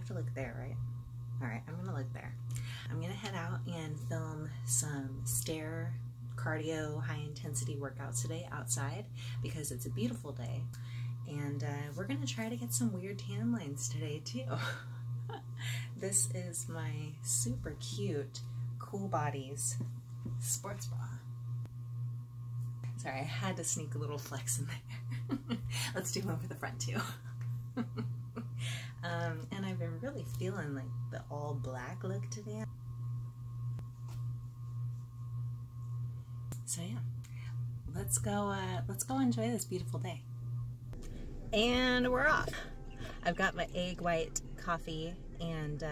have to look there, right? All right, I'm gonna look there. I'm gonna head out and film some stair cardio high intensity workouts today outside because it's a beautiful day. And we're gonna try to get some weird tan lines today too. This is my super cute Cool Bodies sports bra. Sorry, I had to sneak a little flex in there. Let's do one for the front too. And I've been really feeling like the all black look today. So yeah, let's go enjoy this beautiful day. And we're off. I've got my egg white coffee and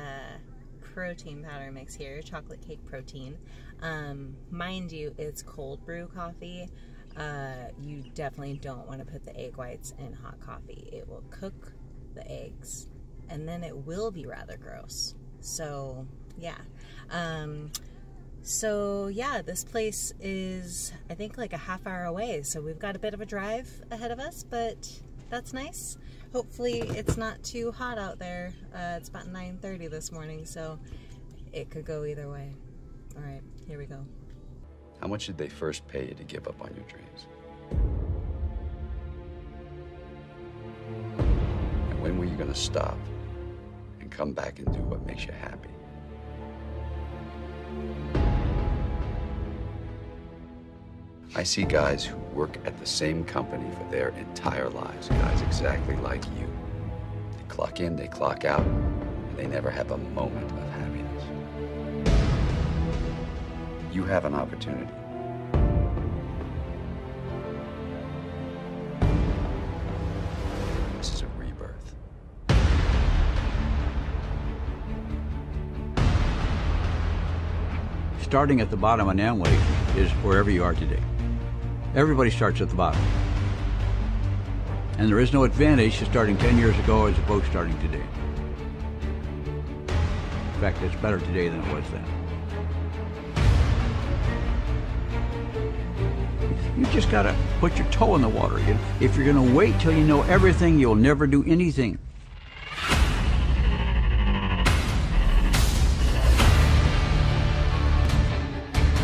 protein powder mix here, chocolate cake protein. Mind you, it's cold brew coffee. You definitely don't want to put the egg whites in hot coffee. It will cook the eggs and then it will be rather gross. So yeah. So yeah, this place is, I think, like a half-hour away. So we've got a bit of a drive ahead of us, but that's nice. Hopefully it's not too hot out there. It's about 9:30 this morning, so it could go either way. All right, here we go. How much did they first pay you to give up on your dreams? And when were you going to stop and come back and do what makes you happy? I see guys who work at the same company for their entire lives, guys exactly like you. They clock in, they clock out, and they never have a moment of happiness. You have an opportunity. This is a rebirth. Starting at the bottom on Amway is wherever you are today. Everybody starts at the bottom. And there is no advantage to starting 10 years ago as opposed to starting today. In fact, it's better today than it was then. You just gotta put your toe in the water. If you're gonna wait till you know everything, you'll never do anything.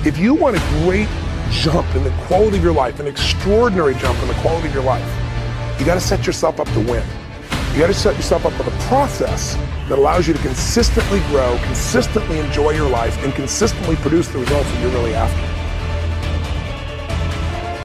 If you want a great jump in the quality of your life, an extraordinary jump in the quality of your life, you got to set yourself up to win. You got to set yourself up with a process that allows you to consistently grow, consistently enjoy your life, and consistently produce the results that you're really after.